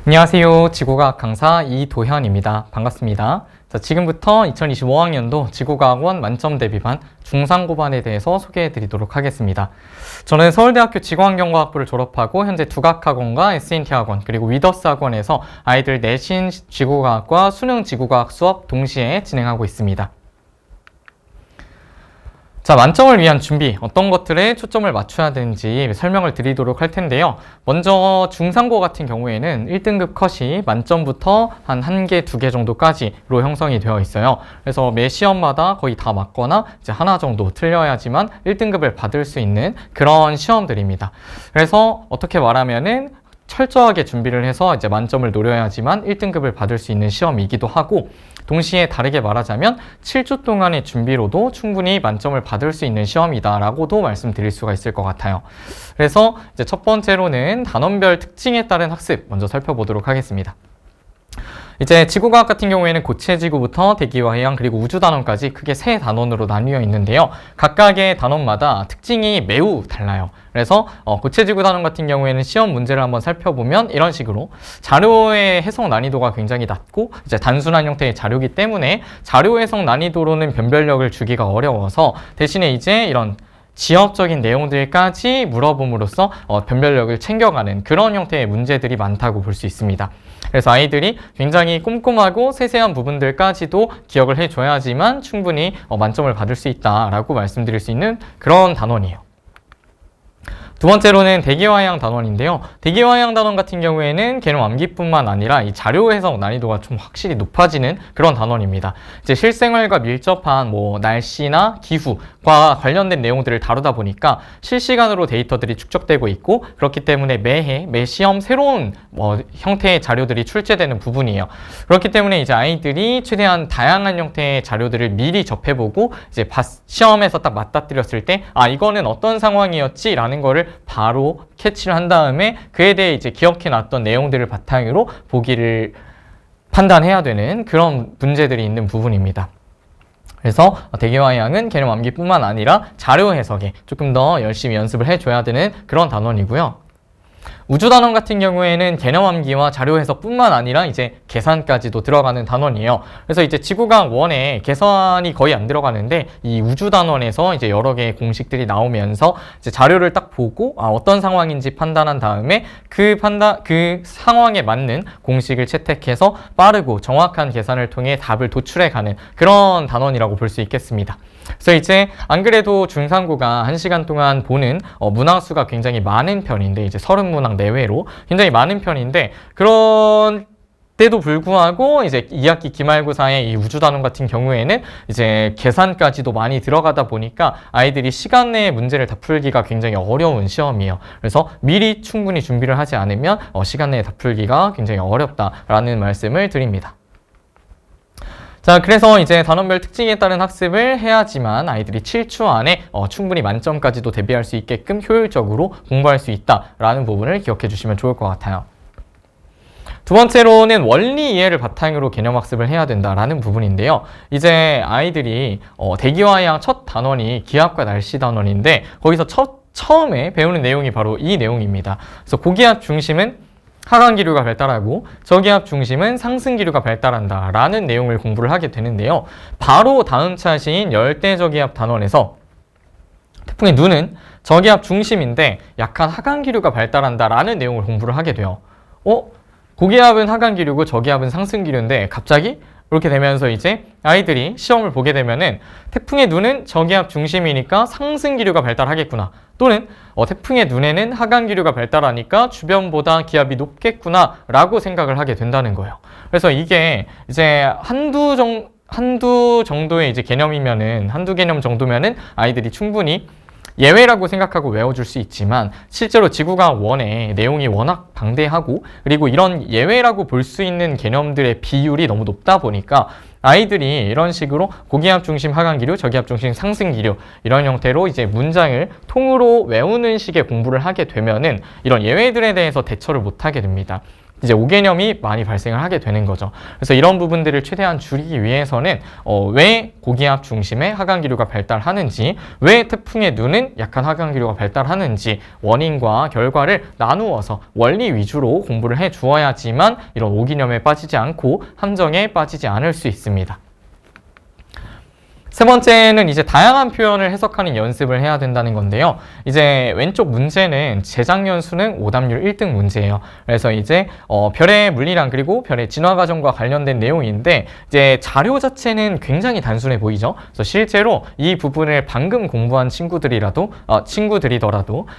안녕하세요. 지구과학 강사 이도현입니다. 반갑습니다. 자, 지금부터 2025학년도 지구과학원 만점 대비반 중상고반에 대해서 소개해 드리도록 하겠습니다. 저는 서울대학교 지구환경과학부를 졸업하고 현재 두각학원과 SNT학원 그리고 위더스 학원에서 아이들 내신 지구과학과 수능 지구과학 수업 동시에 진행하고 있습니다. 자, 만점을 위한 준비, 어떤 것들에 초점을 맞춰야 되는지 설명을 드리도록 할 텐데요. 먼저 중상고 같은 경우에는 1등급 컷이 만점부터 한 1개, 2개 정도까지로 형성이 되어 있어요. 그래서 매 시험마다 거의 다 맞거나 이제 하나 정도 틀려야지만 1등급을 받을 수 있는 그런 시험들입니다. 그래서 어떻게 말하면은 철저하게 준비를 해서 이제 만점을 노려야지만 1등급을 받을 수 있는 시험이기도 하고, 동시에 다르게 말하자면 7주 동안의 준비로도 충분히 만점을 받을 수 있는 시험이다라고도 말씀드릴 수가 있을 것 같아요. 그래서 이제 첫 번째로는 단원별 특징에 따른 학습 먼저 살펴보도록 하겠습니다. 이제 지구과학 같은 경우에는 고체지구부터 대기와 해양 그리고 우주단원까지 크게 3단원으로 나뉘어 있는데요. 각각의 단원마다 특징이 매우 달라요. 그래서 고체지구 단원 같은 경우에는 시험 문제를 한번 살펴보면 이런 식으로 자료의 해석 난이도가 굉장히 낮고 이제 단순한 형태의 자료이기 때문에 자료 해석 난이도로는 변별력을 주기가 어려워서 대신에 이제 이런 지역적인 내용들까지 물어봄으로써 변별력을 챙겨가는 그런 형태의 문제들이 많다고 볼 수 있습니다. 그래서 아이들이 굉장히 꼼꼼하고 세세한 부분들까지도 기억을 해줘야지만 충분히 만점을 받을 수 있다라고 말씀드릴 수 있는 그런 단원이에요. 두 번째로는 대기와 해양 단원인데요. 대기와 해양 단원 같은 경우에는 개념 암기뿐만 아니라 이 자료 해석 난이도가 좀 확실히 높아지는 그런 단원입니다. 이제 실생활과 밀접한 날씨나 기후과 관련된 내용들을 다루다 보니까 실시간으로 데이터들이 축적되고 있고, 그렇기 때문에 매해 매 시험 새로운 형태의 자료들이 출제되는 부분이에요. 그렇기 때문에 이제 아이들이 최대한 다양한 형태의 자료들을 미리 접해보고 이제 시험에서 딱 맞닥뜨렸을 때 이거는 어떤 상황이었지라는 거를 바로 캐치를 한 다음에 그에 대해 이제 기억해 놨던 내용들을 바탕으로 보기를 판단해야 되는 그런 문제들이 있는 부분입니다. 그래서 대기와 해양은 개념 암기뿐만 아니라 자료 해석에 조금 더 열심히 연습을 해줘야 되는 그런 단원이고요. 우주단원 같은 경우에는 개념 암기와 자료 해석뿐만 아니라 이제 계산까지도 들어가는 단원이에요. 그래서 이제 지구과학 1에 계산이 거의 안 들어가는데 이 우주단원에서 이제 여러 개의 공식들이 나오면서 이제 자료를 딱 보고 어떤 상황인지 판단한 다음에 그 상황에 맞는 공식을 채택해서 빠르고 정확한 계산을 통해 답을 도출해가는 그런 단원이라고 볼 수 있겠습니다. 그래서 이제 안 그래도 중상고가 1시간 동안 보는 문항수가 굉장히 많은 편인데, 이제 30문항 내외로 굉장히 많은 편인데, 그런 때도 불구하고 이제 2학기 기말고사의 이 우주단원 같은 경우에는 이제 계산까지도 많이 들어가다 보니까 아이들이 시간 내에 문제를 다 풀기가 굉장히 어려운 시험이에요. 그래서 미리 충분히 준비를 하지 않으면 시간 내에 다 풀기가 굉장히 어렵다라는 말씀을 드립니다. 자, 그래서 이제 단원별 특징에 따른 학습을 해야지만 아이들이 7주 안에 충분히 만점까지도 대비할 수 있게끔 효율적으로 공부할 수 있다라는 부분을 기억해 주시면 좋을 것 같아요. 두 번째로는 원리 이해를 바탕으로 개념 학습을 해야 된다라는 부분인데요. 이제 아이들이 대기와 해양 첫 단원이 기압과 날씨 단원인데, 거기서 처음에 배우는 내용이 바로 이 내용입니다. 그래서 고기압 중심은 하강 기류가 발달하고 저기압 중심은 상승 기류가 발달한다 라는 내용을 공부를 하게 되는데요. 바로 다음 차시인 열대 저기압 단원에서 태풍의 눈은 저기압 중심인데 약한 하강 기류가 발달한다 라는 내용을 공부를 하게 돼요. 고기압은 하강 기류고 저기압은 상승 기류인데 갑자기 이렇게 되면서 이제 아이들이 시험을 보게 되면은 태풍의 눈은 저기압 중심이니까 상승 기류가 발달하겠구나, 또는 태풍의 눈에는 하강 기류가 발달하니까 주변보다 기압이 높겠구나 라고 생각을 하게 된다는 거예요. 그래서 이게 이제 한두 정도의 이제 개념이면은, 한두 개념 정도면은 아이들이 충분히 예외라고 생각하고 외워줄 수 있지만, 실제로 지구과학 1의 내용이 워낙 방대하고 그리고 이런 예외라고 볼 수 있는 개념들의 비율이 너무 높다 보니까 아이들이 이런 식으로 고기압 중심 하강 기류, 저기압 중심 상승 기류 이런 형태로 이제 문장을 통으로 외우는 식의 공부를 하게 되면은 이런 예외들에 대해서 대처를 못 하게 됩니다. 이제 오개념이 많이 발생을 하게 되는 거죠. 그래서 이런 부분들을 최대한 줄이기 위해서는 왜 고기압 중심의 하강기류가 발달하는지, 왜 태풍의 눈은 약한 하강기류가 발달하는지 원인과 결과를 나누어서 원리 위주로 공부를 해 주어야지만 이런 오개념에 빠지지 않고 함정에 빠지지 않을 수 있습니다. 세 번째는 이제 다양한 표현을 해석하는 연습을 해야 된다는 건데요. 이제 왼쪽 문제는 재작년 수능 오답률 1등 문제예요. 그래서 이제 별의 물리량 그리고 별의 진화 과정과 관련된 내용인데 이제 자료 자체는 굉장히 단순해 보이죠. 그래서 실제로 이 부분을 방금 공부한 친구들이더라도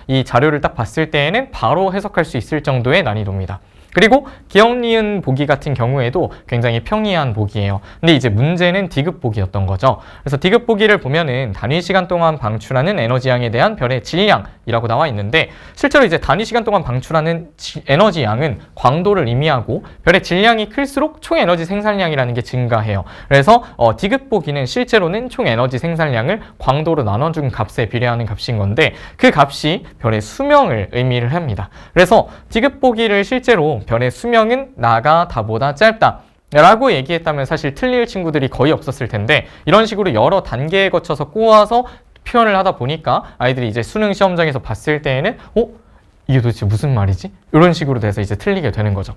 이 자료를 딱 봤을 때에는 바로 해석할 수 있을 정도의 난이도입니다. 그리고 기억, 니은 보기 같은 경우에도 굉장히 평이한 보기예요. 근데 이제 문제는 디귿 보기였던 거죠. 그래서 디귿 보기를 보면은 단위 시간 동안 방출하는 에너지 양에 대한 별의 질량이라고 나와 있는데 실제로 이제 단위 시간 동안 방출하는 에너지 양은 광도를 의미하고 별의 질량이 클수록 총 에너지 생산량이라는 게 증가해요. 그래서 디귿 보기는 실제로는 총 에너지 생산량을 광도로 나눠준 값에 비례하는 값인 건데 그 값이 별의 수명을 의미를 합니다. 그래서 디귿 보기를 실제로 별의 수명은 나가 다보다 짧다 라고 얘기했다면 사실 틀릴 친구들이 거의 없었을 텐데 이런 식으로 여러 단계에 거쳐서 꼬아서 표현을 하다 보니까 아이들이 이제 수능 시험장에서 봤을 때에는 이게 도대체 무슨 말이지? 이런 식으로 돼서 이제 틀리게 되는 거죠.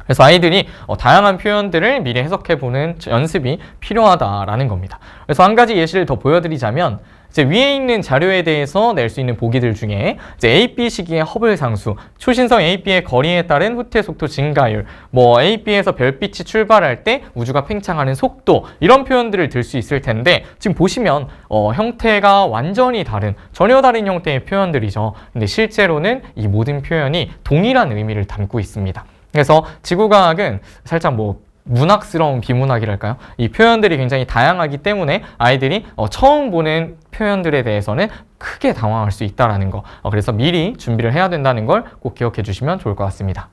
그래서 아이들이 다양한 표현들을 미리 해석해보는 연습이 필요하다라는 겁니다. 그래서 한 가지 예시를 더 보여드리자면 이제 위에 있는 자료에 대해서 낼 수 있는 보기들 중에 이제 AB 시기의 허블 상수, 초신성 AB의 거리에 따른 후퇴 속도 증가율, AB에서 별빛이 출발할 때 우주가 팽창하는 속도 이런 표현들을 들 수 있을 텐데 지금 보시면 형태가 완전히 다른, 전혀 다른 형태의 표현들이죠. 근데 실제로는 이 모든 표현이 동일한 의미를 담고 있습니다. 그래서 지구과학은 살짝 문학스러운 비문학이랄까요? 이 표현들이 굉장히 다양하기 때문에 아이들이 처음 보는 표현들에 대해서는 크게 당황할 수 있다는 거. 그래서 미리 준비를 해야 된다는 걸 꼭 기억해 주시면 좋을 것 같습니다.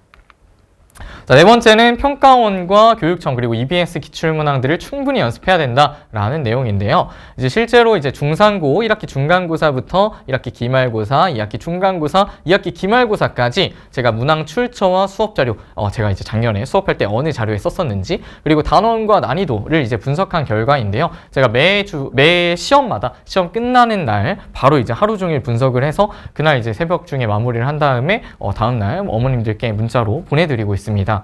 자, 네 번째는 평가원과 교육청 그리고 EBS 기출문항들을 충분히 연습해야 된다라는 내용인데요. 이제 실제로 이제 중상고 1학기 중간고사부터 1학기 기말고사, 2학기 중간고사, 2학기 기말고사까지 제가 문항 출처와 수업 자료, 제가 이제 작년에 수업할 때 어느 자료에 썼었는지 그리고 단원과 난이도를 이제 분석한 결과인데요. 제가 매 시험마다 시험 끝나는 날 바로 이제 하루 종일 분석을 해서 그날 이제 새벽 중에 마무리를 한 다음에 다음날 어머님들께 문자로 보내드리고 있습니다.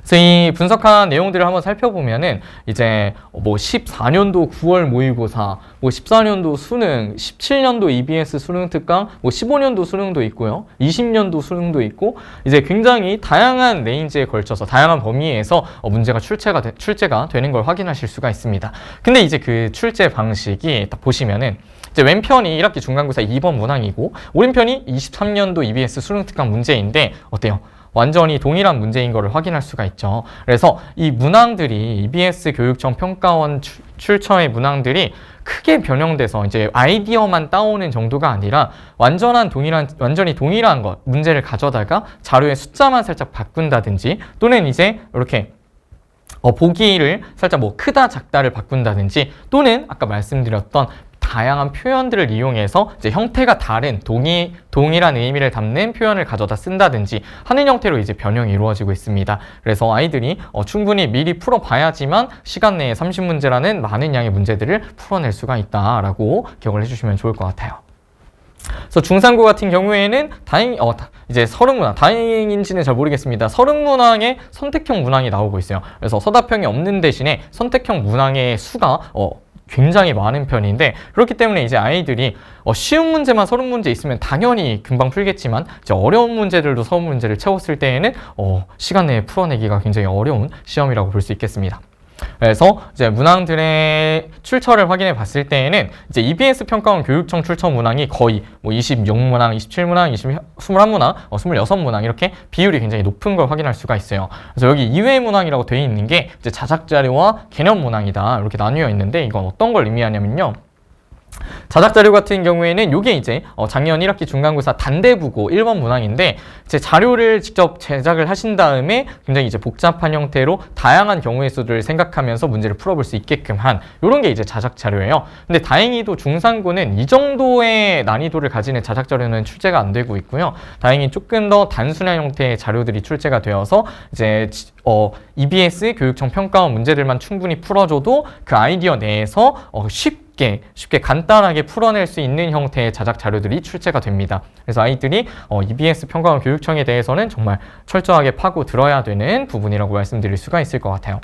그래서 이 분석한 내용들을 한번 살펴보면은 이제 14년도 9월 모의고사, 14년도 수능, 17년도 EBS 수능 특강, 15년도 수능도 있고요. 20년도 수능도 있고 이제 굉장히 다양한 레인지에 걸쳐서 다양한 범위에서 문제가 출제가 되는 걸 확인하실 수가 있습니다. 근데 이제 그 출제 방식이 딱 보시면은 이제 왼편이 1학기 중간고사 2번 문항이고 오른편이 23년도 EBS 수능 특강 문제인데 어때요? 완전히 동일한 문제인 것을 확인할 수가 있죠. 그래서 이 문항들이 EBS 교육청 평가원 출처의 문항들이 크게 변형돼서 이제 아이디어만 따오는 정도가 아니라 완전히 동일한 것, 문제를 가져다가 자료의 숫자만 살짝 바꾼다든지 또는 이제 이렇게 보기를 살짝 크다 작다를 바꾼다든지 또는 아까 말씀드렸던 다양한 표현들을 이용해서 이제 형태가 다른 동일한 의미를 담는 표현을 가져다 쓴다든지 하는 형태로 이제 변형이 이루어지고 있습니다. 그래서 아이들이 충분히 미리 풀어봐야지만 시간 내에 30문제라는 많은 양의 문제들을 풀어낼 수가 있다라고 기억을 해주시면 좋을 것 같아요. 그래서 중상고 같은 경우에는 이제 서른문항, 다행인지는 잘 모르겠습니다. 서른문항에 선택형 문항이 나오고 있어요. 그래서 서답형이 없는 대신에 선택형 문항의 수가 굉장히 많은 편인데 그렇기 때문에 이제 아이들이 쉬운 문제만 서른 문제 있으면 당연히 금방 풀겠지만 이제 어려운 문제들도 서른 문제를 채웠을 때에는 시간 내에 풀어내기가 굉장히 어려운 시험이라고 볼 수 있겠습니다. 그래서 이제 문항들의 출처를 확인해 봤을 때에는 이제 EBS 평가원 교육청 출처 문항이 거의 26문항, 27문항, 21문항, 26문항 이렇게 비율이 굉장히 높은 걸 확인할 수가 있어요. 그래서 여기 이외 문항이라고 되어 있는 게 이제 자작 자료와 개념 문항이다 이렇게 나뉘어 있는데 이건 어떤 걸 의미하냐면요. 자작 자료 같은 경우에는 이게 이제 작년 1학기 중간고사 단대국어 1번 문항인데 이제 자료를 직접 제작을 하신 다음에 굉장히 이제 복잡한 형태로 다양한 경우의 수를 생각하면서 문제를 풀어볼 수 있게끔 한 이런 게 이제 자작 자료예요. 근데 다행히도 중상고는 이 정도의 난이도를 가지는 자작 자료는 출제가 안 되고 있고요. 다행히 조금 더 단순한 형태의 자료들이 출제가 되어서 이제 EBS 교육청 평가원 문제들만 충분히 풀어줘도 그 아이디어 내에서 쉽게 간단하게 풀어낼 수 있는 형태의 자작 자료들이 출제가 됩니다. 그래서 아이들이 EBS 평가원 교육청에 대해서는 정말 철저하게 파고 들어야 되는 부분이라고 말씀드릴 수가 있을 것 같아요.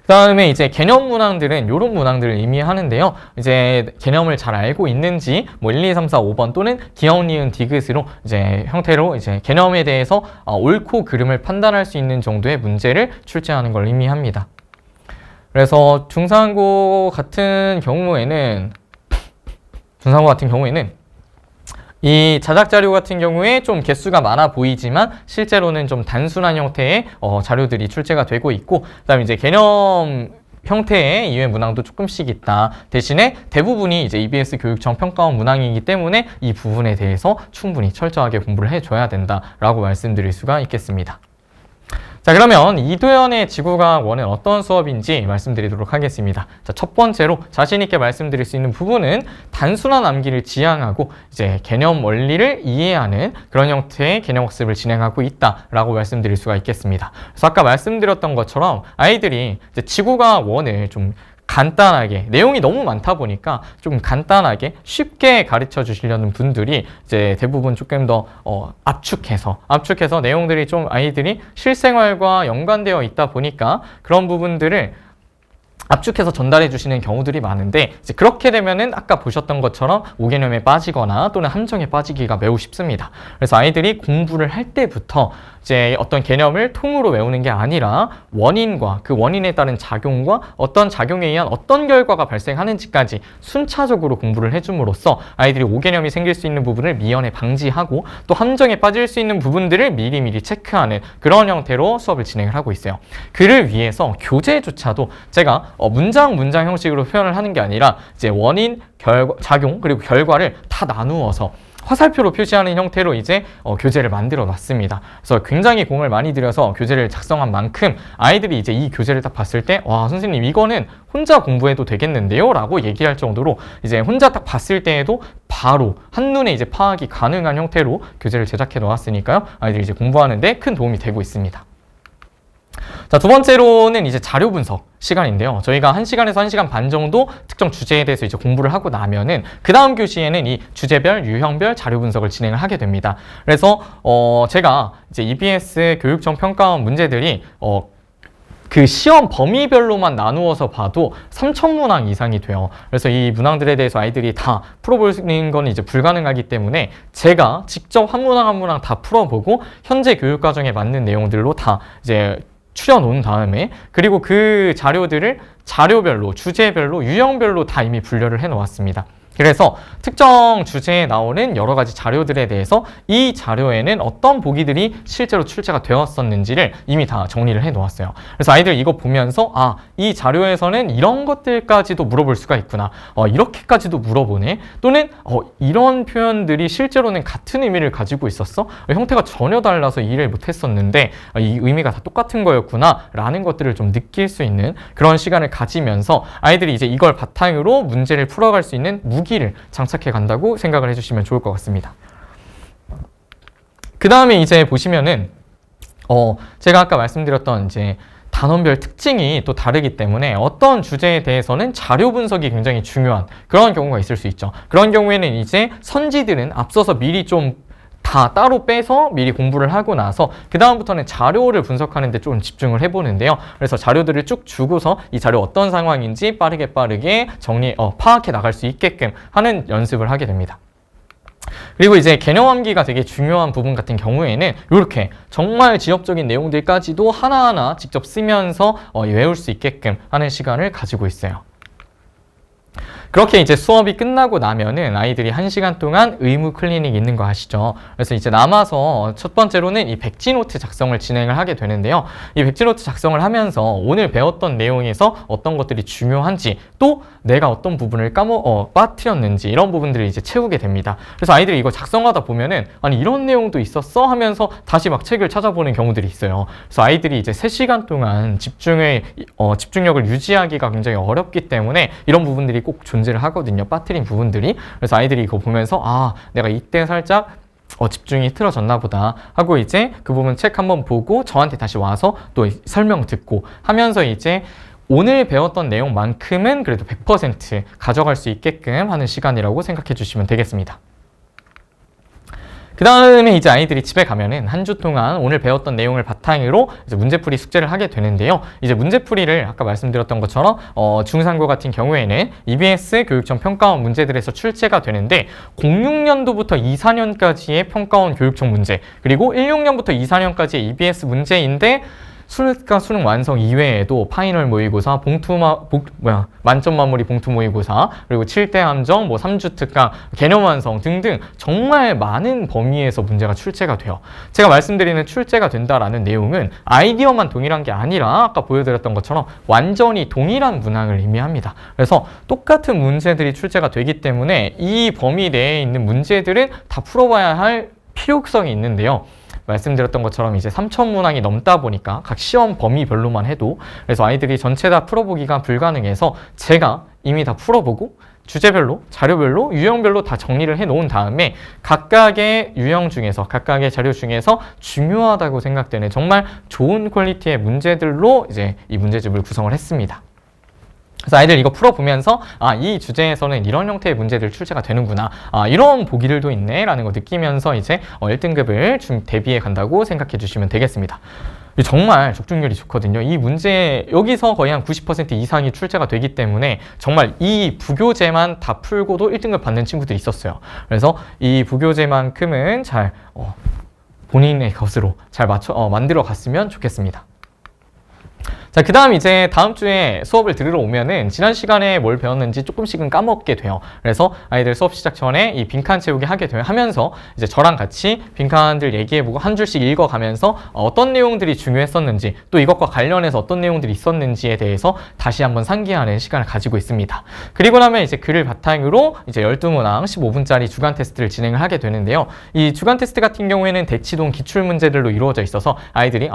그 다음에 이제 개념 문항들은 이런 문항들을 의미하는데요. 이제 개념을 잘 알고 있는지 1, 2, 3, 4, 5번 또는 기역, 니은, 디귿으로 이제 형태로 이제 개념에 대해서 옳고 그름을 판단할 수 있는 정도의 문제를 출제하는 걸 의미합니다. 그래서 중상고 같은 경우에는 이 자작 자료 같은 경우에 좀 개수가 많아 보이지만 실제로는 좀 단순한 형태의 자료들이 출제가 되고 있고, 그다음에 이제 개념 형태의 이외 문항도 조금씩 있다. 대신에 대부분이 이제 EBS 교육청 평가원 문항이기 때문에 이 부분에 대해서 충분히 철저하게 공부를 해줘야 된다라고 말씀드릴 수가 있겠습니다. 자, 그러면 이도현의 지구과학 1은 어떤 수업인지 말씀드리도록 하겠습니다. 자, 첫 번째로 자신 있게 말씀드릴 수 있는 부분은 단순한 암기를 지향하고 이제 개념 원리를 이해하는 그런 형태의 개념 학습을 진행하고 있다라고 말씀드릴 수가 있겠습니다. 그래서 아까 말씀드렸던 것처럼 아이들이 이제 지구과학 1을 좀 간단하게, 내용이 너무 많다 보니까 좀 간단하게 쉽게 가르쳐 주시려는 분들이 이제 대부분 조금 더 압축해서 내용들이 좀 아이들이 실생활과 연관되어 있다 보니까 그런 부분들을 압축해서 전달해 주시는 경우들이 많은데, 이제 그렇게 되면은 아까 보셨던 것처럼 5개념에 빠지거나 또는 함정에 빠지기가 매우 쉽습니다. 그래서 아이들이 공부를 할 때부터 이제 어떤 개념을 통으로 외우는 게 아니라 원인과 그 원인에 따른 작용과 어떤 작용에 의한 어떤 결과가 발생하는지까지 순차적으로 공부를 해줌으로써 아이들이 5개념이 생길 수 있는 부분을 미연에 방지하고 또 함정에 빠질 수 있는 부분들을 미리미리 체크하는 그런 형태로 수업을 진행을 하고 있어요. 그를 위해서 교재조차도 제가 문장 형식으로 표현을 하는 게 아니라 이제 원인, 작용 그리고 결과를 다 나누어서 화살표로 표시하는 형태로 이제 교재를 만들어 놨습니다. 그래서 굉장히 공을 많이 들여서 교재를 작성한 만큼 아이들이 이제 이 교재를 딱 봤을 때 와, 선생님 이거는 혼자 공부해도 되겠는데요? 라고 얘기할 정도로 이제 혼자 딱 봤을 때에도 바로 한눈에 이제 파악이 가능한 형태로 교재를 제작해 놓았으니까요. 아이들이 이제 공부하는데 큰 도움이 되고 있습니다. 자, 두 번째로는 이제 자료 분석 시간인데요. 저희가 1시간에서 1시간 반 정도 특정 주제에 대해서 이제 공부를 하고 나면은 그 다음 교시에는 이 주제별, 유형별 자료 분석을 진행을 하게 됩니다. 그래서 제가 이제 EBS 교육청 평가원 문제들이 그 시험 범위별로만 나누어서 봐도 3,000문항 이상이 돼요. 그래서 이 문항들에 대해서 아이들이 다 풀어보는 건 이제 불가능하기 때문에 제가 직접 한 문항 한 문항 다 풀어보고 현재 교육과정에 맞는 내용들로 다 이제 추려놓은 다음에 그리고 그 자료들을 자료별로, 주제별로, 유형별로 다 이미 분류를 해놓았습니다. 그래서 특정 주제에 나오는 여러 가지 자료들에 대해서 이 자료에는 어떤 보기들이 실제로 출제가 되었었는지를 이미 다 정리를 해 놓았어요. 그래서 아이들 이거 보면서 아, 이 자료에서는 이런 것들까지도 물어볼 수가 있구나. 이렇게까지도 물어보네. 또는 이런 표현들이 실제로는 같은 의미를 가지고 있었어. 형태가 전혀 달라서 이해를 못했었는데 이 의미가 다 똑같은 거였구나 라는 것들을 좀 느낄 수 있는 그런 시간을 가지면서 아이들이 이제 이걸 바탕으로 문제를 풀어갈 수 있는 무기를 장착해 간다고 생각을 해주시면 좋을 것 같습니다. 그 다음에 이제 보시면은 제가 아까 말씀드렸던 이제 단원별 특징이 또 다르기 때문에 어떤 주제에 대해서는 자료 분석이 굉장히 중요한 그런 경우가 있을 수 있죠. 그런 경우에는 이제 선지들은 앞서서 미리 좀 다 따로 빼서 미리 공부를 하고 나서 그 다음부터는 자료를 분석하는 데 좀 집중을 해보는데요. 그래서 자료들을 쭉 주고서 이 자료 어떤 상황인지 빠르게 파악해 나갈 수 있게끔 하는 연습을 하게 됩니다. 그리고 이제 개념 암기가 되게 중요한 부분 같은 경우에는 이렇게 정말 지엽적인 내용들까지도 하나하나 직접 쓰면서 외울 수 있게끔 하는 시간을 가지고 있어요. 그렇게 이제 수업이 끝나고 나면은 아이들이 1시간 동안 의무 클리닉 있는 거 아시죠? 그래서 이제 남아서 첫 번째로는 이 백지노트 작성을 진행을 하게 되는데요. 이 백지노트 작성을 하면서 오늘 배웠던 내용에서 어떤 것들이 중요한지, 또 내가 어떤 부분을 빠뜨렸는지, 이런 부분들을 이제 채우게 됩니다. 그래서 아이들이 이거 작성하다 보면은 아니 이런 내용도 있었어? 하면서 다시 막 책을 찾아보는 경우들이 있어요. 그래서 아이들이 이제 3시간 동안 집중력을 유지하기가 굉장히 어렵기 때문에 이런 부분들이 꼭 존재를 하거든요. 빠뜨린 부분들이. 그래서 아이들이 이거 보면서 아, 내가 이때 살짝 집중이 틀어졌나 보다 하고 이제 그 부분 책 한번 보고 저한테 다시 와서 또 설명 듣고 하면서 이제 오늘 배웠던 내용만큼은 그래도 100% 가져갈 수 있게끔 하는 시간이라고 생각해 주시면 되겠습니다. 그 다음에 이제 아이들이 집에 가면은 한 주 동안 오늘 배웠던 내용을 바탕으로 이제 문제풀이 숙제를 하게 되는데요. 이제 문제풀이를 아까 말씀드렸던 것처럼 중상고 같은 경우에는 EBS 교육청 평가원 문제들에서 출제가 되는데 06년도부터 24년까지의 평가원 교육청 문제, 그리고 16년부터 24년까지의 EBS 문제인데 수능과 수능 완성 이외에도 파이널 모의고사, 만점 마무리 봉투 모의고사, 그리고 7대 함정, 3주 특강, 개념 완성 등등 정말 많은 범위에서 문제가 출제가 돼요. 제가 말씀드리는 출제가 된다라는 내용은 아이디어만 동일한 게 아니라 아까 보여드렸던 것처럼 완전히 동일한 문항을 의미합니다. 그래서 똑같은 문제들이 출제가 되기 때문에 이 범위 내에 있는 문제들은 다 풀어봐야 할 필요성이 있는데요. 말씀드렸던 것처럼 이제 3,000문항이 넘다 보니까 각 시험 범위별로만 해도, 그래서 아이들이 전체 다 풀어보기가 불가능해서 제가 이미 다 풀어보고 주제별로, 자료별로, 유형별로 다 정리를 해 놓은 다음에 각각의 유형 중에서, 각각의 자료 중에서 중요하다고 생각되는 정말 좋은 퀄리티의 문제들로 이제 이 문제집을 구성을 했습니다. 그래서 아이들 이거 풀어보면서 아, 이 주제에서는 이런 형태의 문제들 출제가 되는구나, 아, 이런 보기들도 있네 라는 거 느끼면서 이제 1등급을 대비해 간다고 생각해 주시면 되겠습니다. 정말 적중률이 좋거든요. 이 문제 여기서 거의 한 90% 이상이 출제가 되기 때문에 정말 이 부교재만 다 풀고도 1등급 받는 친구들이 있었어요. 그래서 이 부교재만큼은 잘 본인의 것으로 잘 만들어 갔으면 좋겠습니다. 자, 그 다음 이제 다음 주에 수업을 들으러 오면은 지난 시간에 뭘 배웠는지 조금씩은 까먹게 돼요. 그래서 아이들 수업 시작 전에 이 빈칸 채우기 하면서 이제 저랑 같이 빈칸들 얘기해보고 한 줄씩 읽어가면서 어떤 내용들이 중요했었는지, 또 이것과 관련해서 어떤 내용들이 있었는지에 대해서 다시 한번 상기하는 시간을 가지고 있습니다. 그리고 나면 이제 글을 바탕으로 이제 12문항 15분짜리 주간 테스트를 진행을 하게 되는데요. 이 주간 테스트 같은 경우에는 대치동 기출 문제들로 이루어져 있어서 아이들이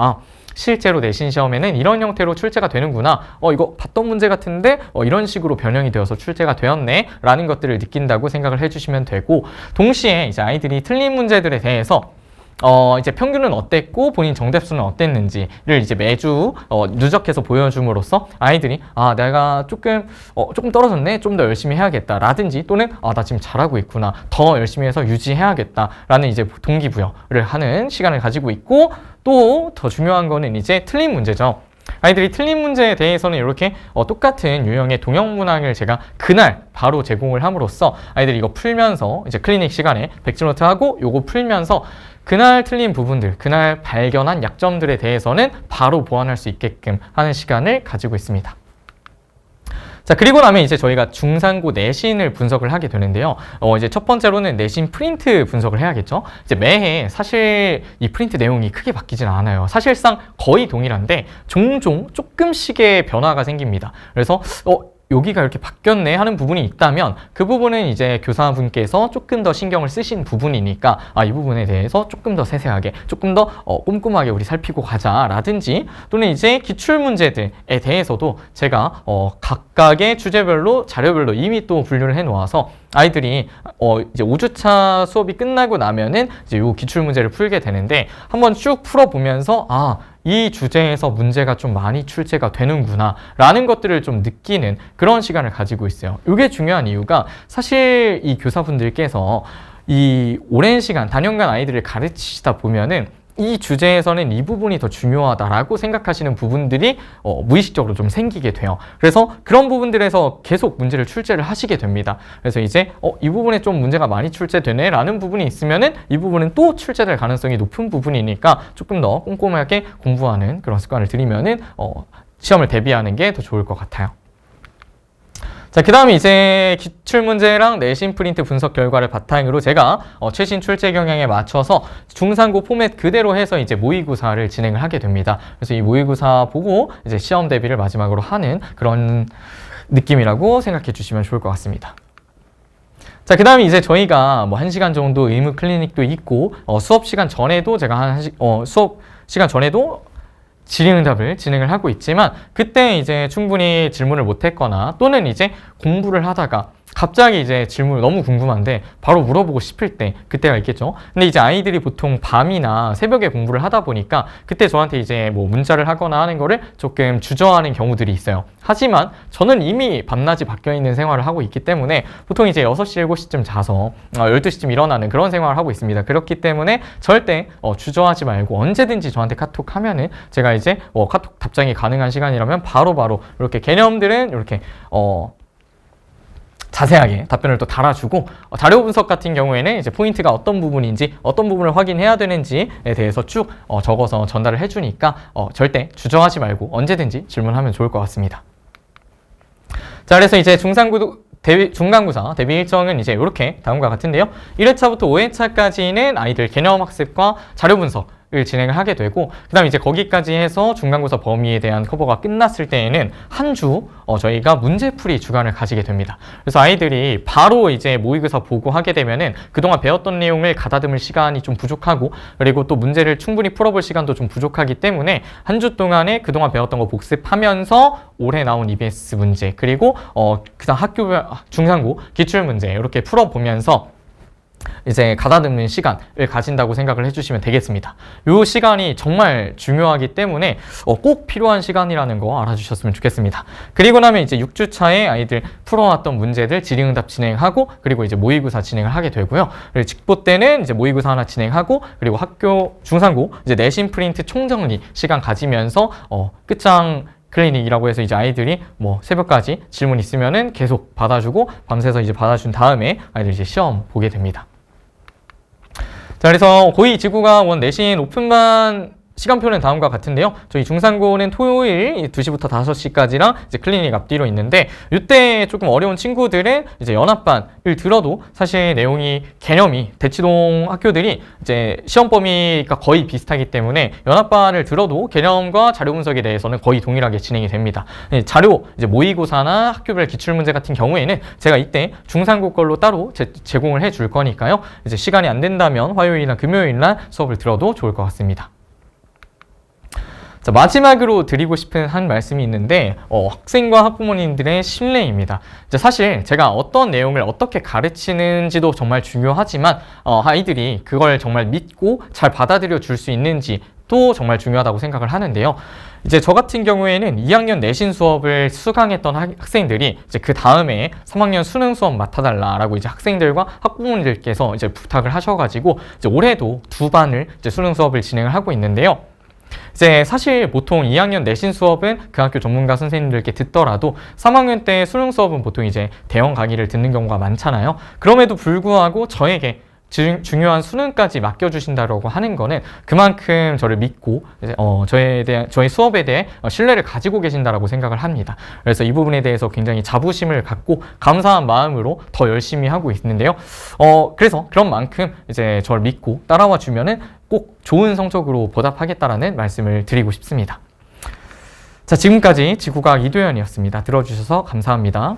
실제로 내신 시험에는 이런 형태로 출제가 되는구나, 이거 봤던 문제 같은데 이런 식으로 변형이 되어서 출제가 되었네 라는 것들을 느낀다고 생각을 해주시면 되고, 동시에 이제 아이들이 틀린 문제들에 대해서 이제 평균은 어땠고 본인 정답수는 어땠는지를 이제 매주 누적해서 보여줌으로써 아이들이 내가 조금 떨어졌네, 좀 더 열심히 해야겠다 라든지, 또는 나 지금 잘하고 있구나, 더 열심히 해서 유지해야겠다 라는 이제 동기부여를 하는 시간을 가지고 있고, 또 더 중요한 거는 이제 틀린 문제죠. 아이들이 틀린 문제에 대해서는 이렇게 똑같은 유형의 동형 문항을 제가 그날 바로 제공을 함으로써 아이들이 이거 풀면서 이제 클리닉 시간에 백지노트 하고 요거 풀면서 그날 틀린 부분들, 그날 발견한 약점들에 대해서는 바로 보완할 수 있게끔 하는 시간을 가지고 있습니다. 자, 그리고 나면 이제 저희가 중상고 내신을 분석을 하게 되는데요. 이제 첫 번째로는 내신 프린트 분석을 해야겠죠. 이제 매해 사실 이 프린트 내용이 크게 바뀌진 않아요. 사실상 거의 동일한데 종종 조금씩의 변화가 생깁니다. 그래서 여기가 이렇게 바뀌었네 하는 부분이 있다면 그 부분은 이제 교사분께서 조금 더 신경을 쓰신 부분이니까 이 부분에 대해서 조금 더 세세하게, 조금 더 꼼꼼하게 우리 살피고 가자 라든지, 또는 이제 기출문제들에 대해서도 제가 각각의 주제별로 자료별로 이미 또 분류를 해 놓아서 아이들이 이제 5주차 수업이 끝나고 나면은 이제 요 기출문제를 풀게 되는데, 한번 쭉 풀어보면서 이 주제에서 문제가 좀 많이 출제가 되는구나 라는 것들을 좀 느끼는 그런 시간을 가지고 있어요. 이게 중요한 이유가, 사실 이 교사분들께서 이 오랜 시간 단연간 아이들을 가르치시다 보면은 이 주제에서는 이 부분이 더 중요하다라고 생각하시는 부분들이 무의식적으로 좀 생기게 돼요. 그래서 그런 부분들에서 계속 문제를 출제를 하시게 됩니다. 그래서 이제 이 부분에 좀 문제가 많이 출제되네 라는 부분이 있으면은 이 부분은 또 출제될 가능성이 높은 부분이니까 조금 더 꼼꼼하게 공부하는 그런 습관을 들이면은 시험을 대비하는 게 더 좋을 것 같아요. 자, 그 다음에 이제 기출문제랑 내신 프린트 분석 결과를 바탕으로 제가 최신 출제 경향에 맞춰서 중상고 포맷 그대로 해서 이제 모의고사를 진행을 하게 됩니다. 그래서 이 모의고사 보고 이제 시험 대비를 마지막으로 하는 그런 느낌이라고 생각해 주시면 좋을 것 같습니다. 자, 그 다음에 이제 저희가 뭐 1시간 정도 의무 클리닉도 있고, 수업 시간 전에도 제가 수업 시간 전에도 질의응답을 진행을 하고 있지만, 그때 이제 충분히 질문을 못했거나 또는 이제 공부를 하다가 갑자기 이제 질문을 너무 궁금한데 바로 물어보고 싶을 때 그때가 있겠죠. 근데 이제 아이들이 보통 밤이나 새벽에 공부를 하다 보니까 그때 저한테 이제 뭐 문자를 하거나 하는 거를 조금 주저하는 경우들이 있어요. 하지만 저는 이미 밤낮이 바뀌어 있는 생활을 하고 있기 때문에 보통 이제 6시, 7시쯤 자서 12시쯤 일어나는 그런 생활을 하고 있습니다. 그렇기 때문에 절대 주저하지 말고 언제든지 저한테 카톡 하면은 제가 이제 카톡 답장이 가능한 시간이라면 바로바로 이렇게 개념들은 이렇게 자세하게 답변을 또 달아주고, 자료 분석 같은 경우에는 이제 포인트가 어떤 부분인지 어떤 부분을 확인해야 되는지에 대해서 쭉 적어서 전달을 해주니까 절대 주저하지 말고 언제든지 질문하면 좋을 것 같습니다. 자, 그래서 이제 중간고사 대비 일정은 이제 이렇게 다음과 같은데요. 1회차부터 5회차까지는 아이들 개념 학습과 자료 분석을 진행을 하게 되고, 그 다음에 이제 거기까지 해서 중간고사 범위에 대한 커버가 끝났을 때에는 한 주 저희가 문제풀이 주간을 가지게 됩니다. 그래서 아이들이 바로 이제 모의고사 보고 하게 되면은 그동안 배웠던 내용을 가다듬을 시간이 좀 부족하고, 그리고 또 문제를 충분히 풀어볼 시간도 좀 부족하기 때문에 한 주 동안에 그동안 배웠던 거 복습하면서 올해 나온 EBS 문제, 그리고 그다음 학교별 중상고 기출문제 이렇게 풀어보면서 이제 가다듬는 시간을 가진다고 생각을 해주시면 되겠습니다. 이 시간이 정말 중요하기 때문에 꼭 필요한 시간이라는 거 알아주셨으면 좋겠습니다. 그리고 나면 이제 6주차에 아이들 풀어왔던 문제들 질의응답 진행하고, 그리고 이제 모의고사 진행을 하게 되고요. 그리고 직보 때는 이제 모의고사 하나 진행하고, 그리고 학교 중상고 이제 내신 프린트 총정리 시간 가지면서 끝장 클리닉이라고 해서 이제 아이들이 뭐 새벽까지 질문 있으면은 계속 받아주고, 밤새서 이제 받아준 다음에 아이들 이제 시험 보게 됩니다. 자, 그래서 고2 지구과학 내신 오픈반 시간표는 다음과 같은데요. 저희 중상고는 토요일 2시부터 5시까지랑 이제 클리닉 앞뒤로 있는데, 이때 조금 어려운 친구들은 이제 연합반을 들어도 사실 내용이 개념이 대치동 학교들이 이제 시험 범위가 거의 비슷하기 때문에 연합반을 들어도 개념과 자료 분석에 대해서는 거의 동일하게 진행이 됩니다. 자료 이제 모의고사나 학교별 기출문제 같은 경우에는 제가 이때 중상고 걸로 따로 제공을 해줄 거니까요. 이제 시간이 안 된다면 화요일이나 금요일날 수업을 들어도 좋을 것 같습니다. 자, 마지막으로 드리고 싶은 한 말씀이 있는데 학생과 학부모님들의 신뢰입니다. 이제 사실 제가 어떤 내용을 어떻게 가르치는지도 정말 중요하지만 아이들이 그걸 정말 믿고 잘 받아들여 줄 수 있는지 또 정말 중요하다고 생각을 하는데요. 이제 저 같은 경우에는 2학년 내신 수업을 수강했던 학생들이 이제 그 다음에 3학년 수능 수업 맡아달라라고 이제 학생들과 학부모님들께서 이제 부탁을 하셔가지고 이제 올해도 2반을 이제 수능 수업을 진행을 하고 있는데요. 이제 사실 보통 2학년 내신 수업은 그 학교 전문가 선생님들께 듣더라도 3학년 때 수능 수업은 보통 이제 대형 강의를 듣는 경우가 많잖아요. 그럼에도 불구하고 저에게 중요한 수능까지 맡겨주신다고 하는 거는 그만큼 저를 믿고 저희 수업에 대해 신뢰를 가지고 계신다라고 생각을 합니다. 그래서 이 부분에 대해서 굉장히 자부심을 갖고 감사한 마음으로 더 열심히 하고 있는데요. 그래서 그런 만큼 이제 저를 믿고 따라와 주면은 꼭 좋은 성적으로 보답하겠다라는 말씀을 드리고 싶습니다. 자, 지금까지 지구과학 이도현이었습니다. 들어주셔서 감사합니다.